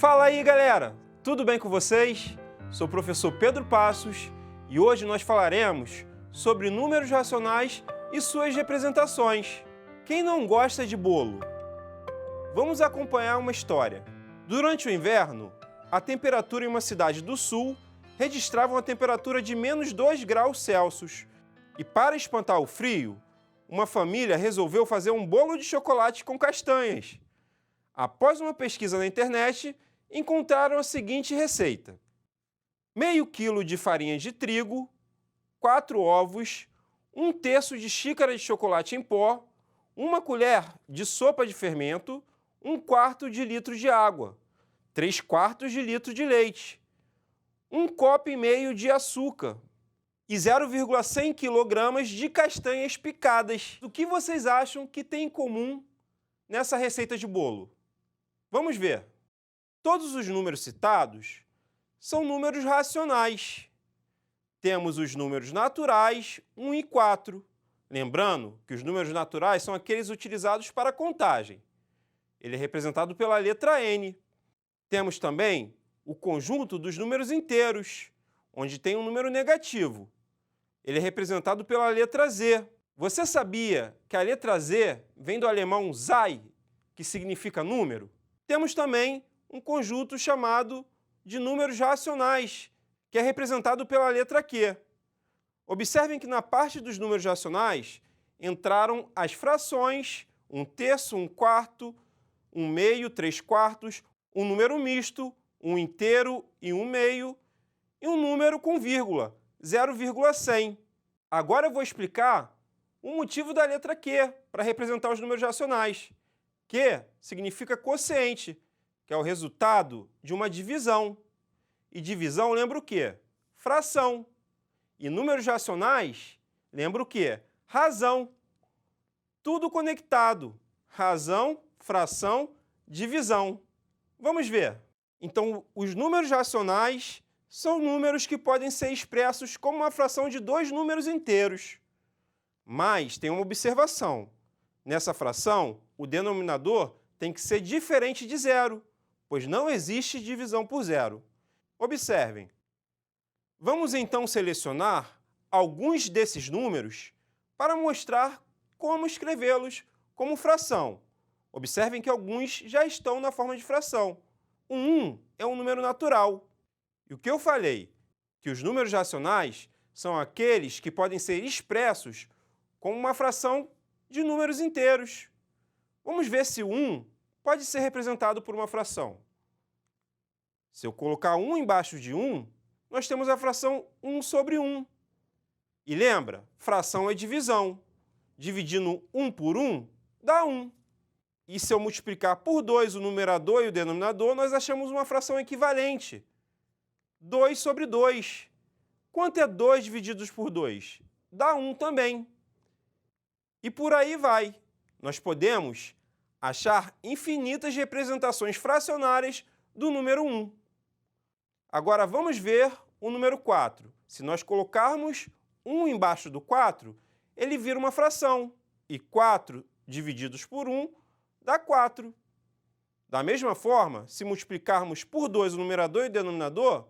Fala aí, galera! Tudo bem com vocês? Sou o professor Pedro Passos e hoje nós falaremos sobre números racionais e suas representações. Quem não gosta de bolo? Vamos acompanhar uma história. Durante o inverno, a temperatura em uma cidade do sul registrava uma temperatura de menos 2 graus Celsius. E para espantar o frio, uma família resolveu fazer um bolo de chocolate com castanhas. Após uma pesquisa na internet, encontraram a seguinte receita: meio quilo de farinha de trigo, 4 ovos, 1/3 de xícara de chocolate em pó, 1 colher de sopa de fermento, 1/4 de litro de água, 3/4 de litro de leite, 1,5 copo de açúcar e 0,100 kg de castanhas picadas. O que vocês acham que tem em comum nessa receita de bolo? Vamos ver. Todos os números citados são números racionais. Temos os números naturais, 1 e 4. Lembrando que os números naturais são aqueles utilizados para contagem. Ele é representado pela letra N. Temos também o conjunto dos números inteiros, onde tem um número negativo. Ele é representado pela letra Z. Você sabia que a letra Z vem do alemão Zahl, que significa número? Temos também um conjunto chamado de números racionais, que é representado pela letra Q. Observem que na parte dos números racionais entraram as frações 1/3, 1/4, 1/2, 3/4, um número misto, 1 inteiro e 1/2, e um número com vírgula, 0,100. Agora eu vou explicar o motivo da letra Q para representar os números racionais. Q significa quociente, que é o resultado de uma divisão. E divisão lembra o quê? Fração. E números racionais lembra o quê? Razão. Tudo conectado. Razão, fração, divisão. Vamos ver. Então, os números racionais são números que podem ser expressos como uma fração de 2 números inteiros. Mas tem uma observação. Nessa fração, o denominador tem que ser diferente de zero, pois não existe divisão por zero. Observem. Vamos então selecionar alguns desses números para mostrar como escrevê-los como fração. Observem que alguns já estão na forma de fração. O 1 é um número natural. E o que eu falei? Que os números racionais são aqueles que podem ser expressos como uma fração de números inteiros. Vamos ver se o 1 pode ser representado por uma fração. Se eu colocar 1 embaixo de 1, nós temos a fração 1 sobre 1. E lembra, fração é divisão. Dividindo 1 por 1, dá 1. E se eu multiplicar por 2 o numerador e o denominador, nós achamos uma fração equivalente. 2 sobre 2. Quanto é 2 divididos por 2? Dá 1 também. E por aí vai. Nós podemos achar infinitas representações fracionárias do número 1. Agora vamos ver o número 4. Se nós colocarmos 1 embaixo do 4, ele vira uma fração. E 4 divididos por 1 dá 4. Da mesma forma, se multiplicarmos por 2 o numerador e o denominador,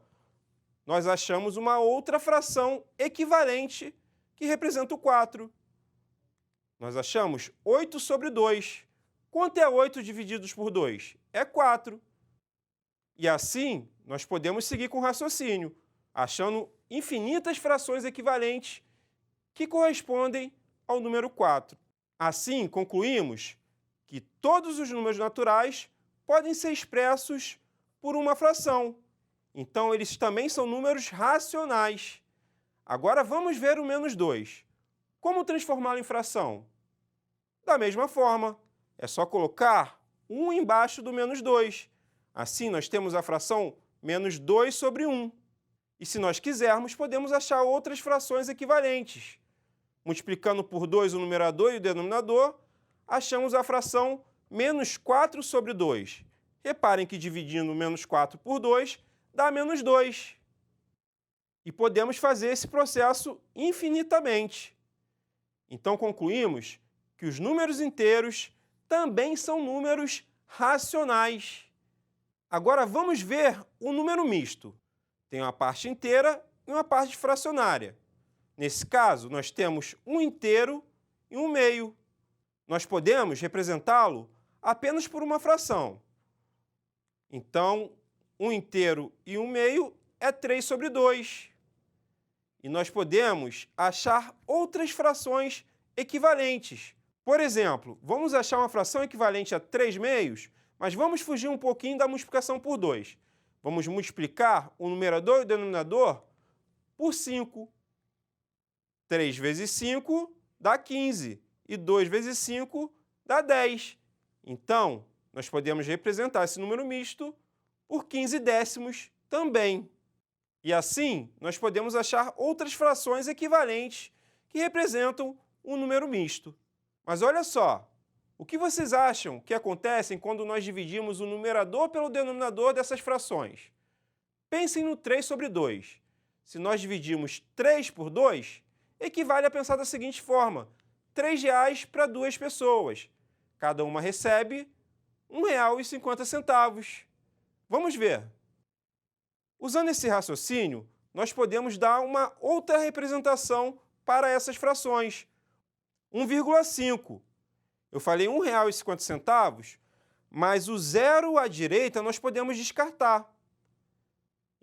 nós achamos uma outra fração equivalente que representa o 4. Nós achamos 8 sobre 2. Quanto é 8 divididos por 2? É 4. E assim, nós podemos seguir com o raciocínio, achando infinitas frações equivalentes que correspondem ao número 4. Assim, concluímos que todos os números naturais podem ser expressos por uma fração. Então, eles também são números racionais. Agora, vamos ver o menos 2. Como transformá-lo em fração? Da mesma forma, é só colocar 1 embaixo do menos 2. Assim, nós temos a fração menos 2 sobre 1. E se nós quisermos, podemos achar outras frações equivalentes. Multiplicando por 2 o numerador e o denominador, achamos a fração menos 4 sobre 2. Reparem que dividindo menos 4 por 2 dá menos 2. E podemos fazer esse processo infinitamente. Então, concluímos que os números inteiros também são números racionais. Agora vamos ver o número misto. Tem uma parte inteira e uma parte fracionária. Nesse caso, nós temos um inteiro e um meio. Nós podemos representá-lo apenas por uma fração. Então, um inteiro e um meio é 3/2. E nós podemos achar outras frações equivalentes. Por exemplo, vamos achar uma fração equivalente a 3 meios, mas vamos fugir um pouquinho da multiplicação por 2. Vamos multiplicar o numerador e o denominador por 5. 3 vezes 5 dá 15 e 2 vezes 5 dá 10. Então, nós podemos representar esse número misto por 15 décimos também. E assim, nós podemos achar outras frações equivalentes que representam um número misto. Mas olha só, o que vocês acham que acontece quando nós dividimos o numerador pelo denominador dessas frações? Pensem no 3/2. Se nós dividimos 3 por 2, equivale a pensar da seguinte forma: R$3 para 2 pessoas. Cada uma recebe R$1,50. Vamos ver. Usando esse raciocínio, nós podemos dar uma outra representação para essas frações. 1,5. Eu falei R$1,50, mas o zero à direita nós podemos descartar.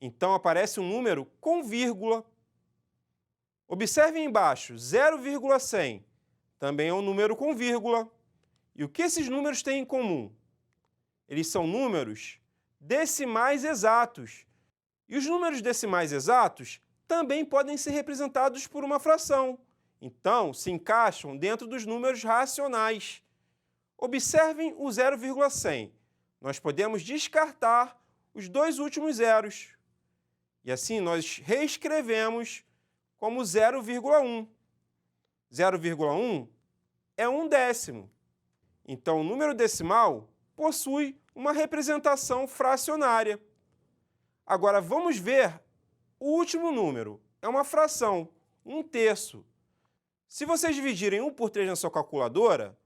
Então aparece um número com vírgula. Observem embaixo, 0,100 também é um número com vírgula. E o que esses números têm em comum? Eles são números decimais exatos. E os números decimais exatos também podem ser representados por uma fração. Então, se encaixam dentro dos números racionais. Observem o 0,100. Nós podemos descartar os dois últimos zeros. E assim nós reescrevemos como 0,1. 0,1 é 1/10. Então, o número decimal possui uma representação fracionária. Agora, vamos ver o último número. É uma fração, 1/3. Se vocês dividirem 1 por 3 na sua calculadora,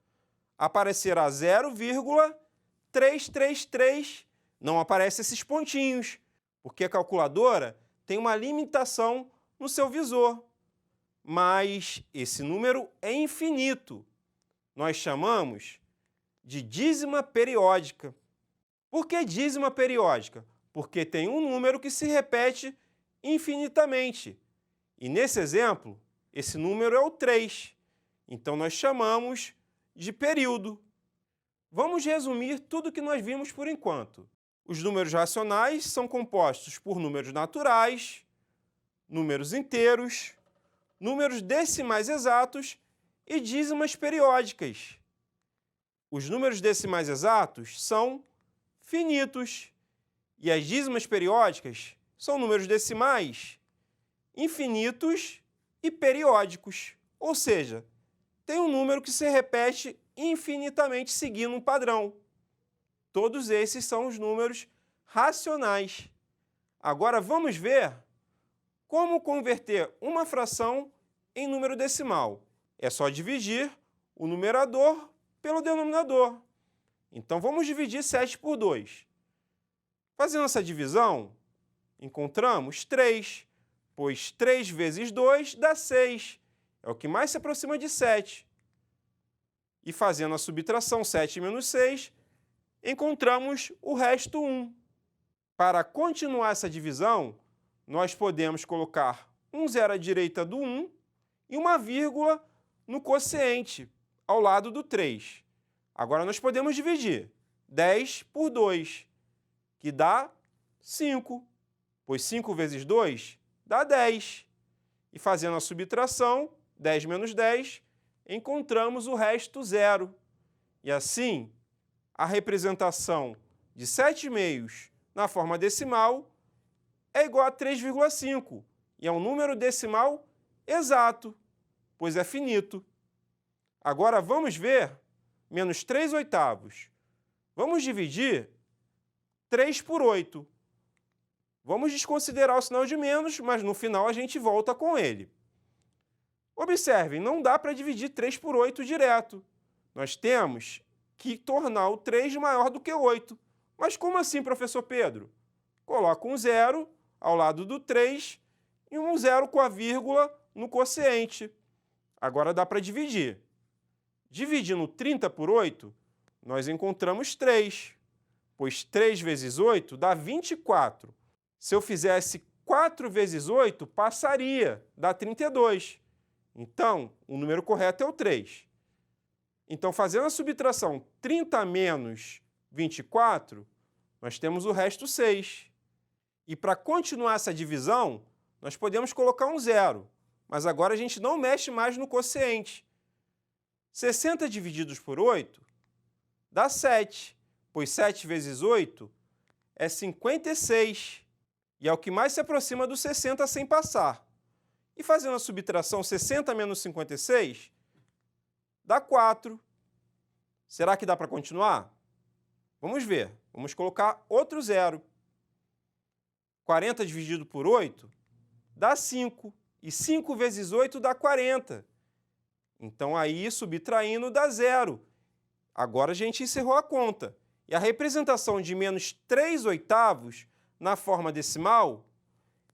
aparecerá 0,333. Não aparecem esses pontinhos, porque a calculadora tem uma limitação no seu visor. Mas esse número é infinito. Nós chamamos de dízima periódica. Por que dízima periódica? Porque tem um número que se repete infinitamente. E nesse exemplo, esse número é o 3. Então nós chamamos de período. Vamos resumir tudo o que nós vimos por enquanto. Os números racionais são compostos por números naturais, números inteiros, números decimais exatos e dízimas periódicas. Os números decimais exatos são finitos e as dízimas periódicas são números decimais infinitos e periódicos, ou seja, tem um número que se repete infinitamente seguindo um padrão. Todos esses são os números racionais. Agora vamos ver como converter uma fração em número decimal. É só dividir o numerador pelo denominador. Então vamos dividir 7 por 2. Fazendo essa divisão, encontramos 3, pois 3 vezes 2 dá 6. É o que mais se aproxima de 7. E fazendo a subtração 7 menos 6, encontramos o resto 1. Para continuar essa divisão, nós podemos colocar um zero à direita do 1 e uma vírgula no quociente, ao lado do 3. Agora nós podemos dividir 10 por 2, que dá 5, pois 5 vezes 2 dá 10. E fazendo a subtração, 10 menos 10, encontramos o resto 0. E assim, a representação de 7 meios na forma decimal é igual a 3,5, e é um número decimal exato, pois é finito. Agora vamos ver menos 3/8. Vamos dividir 3 por 8. Vamos desconsiderar o sinal de menos, mas no final a gente volta com ele. Observem, não dá para dividir 3 por 8 direto. Nós temos que tornar o 3 maior do que 8, Mas como assim, professor Pedro? Coloca um zero ao lado do 3 e um zero com a vírgula no quociente. Agora dá para dividir. Dividindo 30 por 8, nós encontramos 3, pois 3 vezes 8 dá 24. Se eu fizesse 4 vezes 8, passaria, dá 32. Então, o número correto é o 3. Então, fazendo a subtração 30 menos 24, nós temos o resto 6. E para continuar essa divisão, nós podemos colocar um zero, mas agora a gente não mexe mais no quociente. 60 divididos por 8 dá 7, pois 7 vezes 8 é 56, e é o que mais se aproxima do 60 sem passar. E fazendo a subtração 60 menos 56, dá 4. Será que dá para continuar? Vamos ver. Vamos colocar outro zero. 40 dividido por 8 dá 5. E 5 vezes 8 dá 40. Então, aí, subtraindo, dá 0. Agora a gente encerrou a conta. E a representação de menos 3 oitavos na forma decimal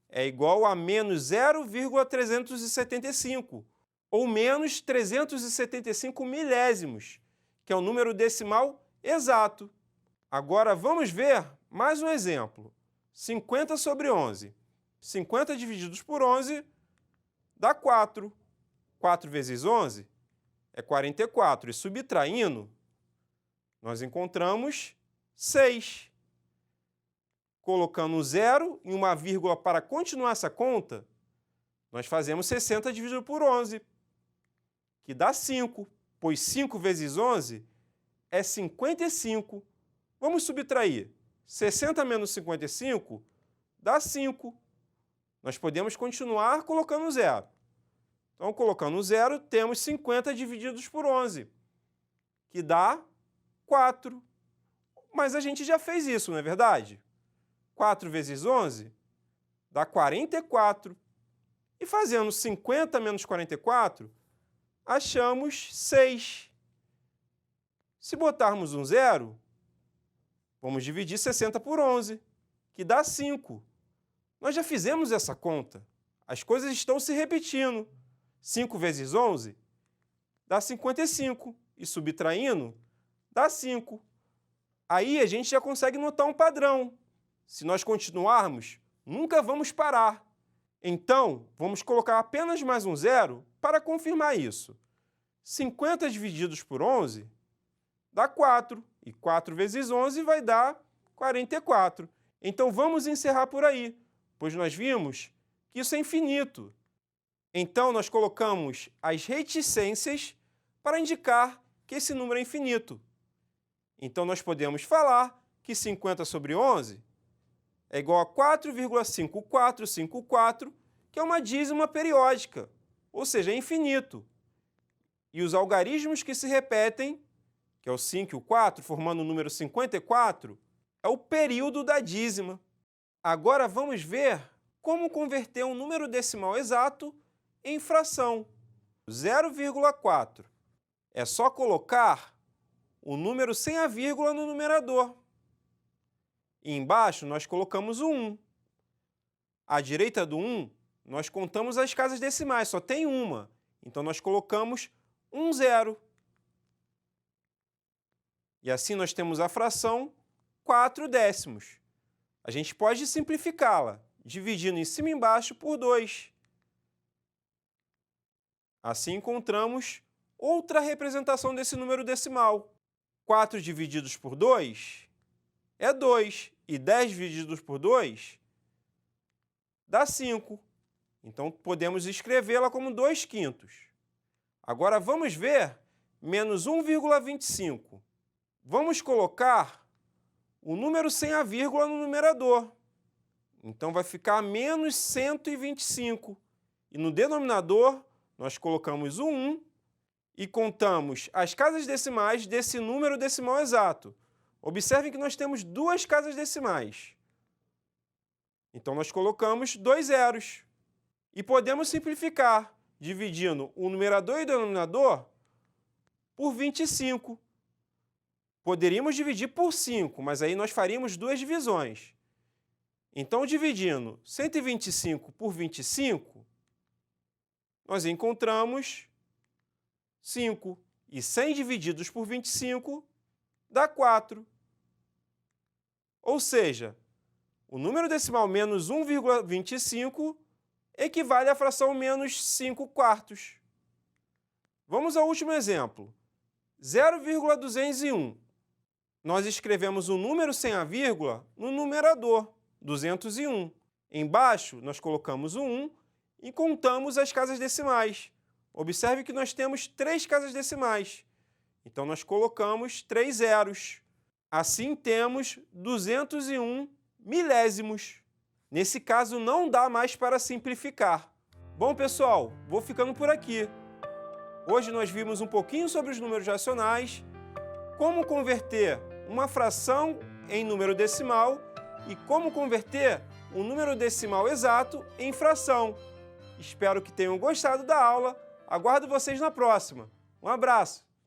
é igual a menos 0,375, ou menos 375 milésimos, que é o número decimal exato. Agora vamos ver mais um exemplo. 50 sobre 11. 50 divididos por 11 dá 4. 4 vezes 11 é 44. E subtraindo, nós encontramos 6. Colocando um zero e uma vírgula para continuar essa conta, nós fazemos 60 dividido por 11, que dá 5, pois 5 vezes 11 é 55. Vamos subtrair. 60 menos 55 dá 5. Nós podemos continuar colocando zero. Então, colocando zero, temos 50 divididos por 11, que dá 4. Mas a gente já fez isso, não é verdade? 4 vezes 11 dá 44. E fazendo 50 menos 44, achamos 6. Se botarmos um zero, vamos dividir 60 por 11, que dá 5. Nós já fizemos essa conta. As coisas estão se repetindo. 5 vezes 11 dá 55. E subtraindo, dá 5. Aí a gente já consegue notar um padrão. Se nós continuarmos, nunca vamos parar. Então, vamos colocar apenas mais um zero para confirmar isso. 50 divididos por 11 dá 4. E 4 vezes 11 vai dar 44. Então, vamos encerrar por aí, pois nós vimos que isso é infinito. Então, nós colocamos as reticências para indicar que esse número é infinito. Então, nós podemos falar que 50 sobre 11 é igual a 4,5454, que é uma dízima periódica, ou seja, é infinito. E os algarismos que se repetem, que é o 5 e o 4, formando o número 54, é o período da dízima. Agora vamos ver como converter um número decimal exato em fração. 0,4. É só colocar o número sem a vírgula no numerador. E embaixo nós colocamos o 1. À direita do 1, nós contamos as casas decimais, só tem uma. Então nós colocamos um zero. E assim nós temos a fração 4 décimos. A gente pode simplificá-la, dividindo em cima e embaixo por 2. Assim encontramos outra representação desse número decimal. 4 divididos por 2 é 2, e 10 divididos por 2 dá 5. Então, podemos escrevê-la como 2/5. Agora, vamos ver menos 1,25. Vamos colocar o número sem a vírgula no numerador. Então, vai ficar menos 125. E no denominador, nós colocamos o 1 e contamos as casas decimais desse número decimal exato. Observem que nós temos duas casas decimais. Então, nós colocamos 2 zeros. E podemos simplificar, dividindo o numerador e o denominador por 25. Poderíamos dividir por 5, mas aí nós faríamos duas divisões. Então, dividindo 125 por 25, nós encontramos 5. E 100 divididos por 25 dá 4. Ou seja, o número decimal menos 1,25 equivale à fração menos 5 quartos. Vamos ao último exemplo. 0,201. Nós escrevemos o número sem a vírgula no numerador, 201. Embaixo, nós colocamos o 1 e contamos as casas decimais. Observe que nós temos 3 casas decimais. Então, nós colocamos 3 zeros. Assim, temos 201 milésimos. Nesse caso, não dá mais para simplificar. Bom, pessoal, vou ficando por aqui. Hoje nós vimos um pouquinho sobre os números racionais, como converter uma fração em número decimal e como converter um número decimal exato em fração. Espero que tenham gostado da aula. Aguardo vocês na próxima. Um abraço!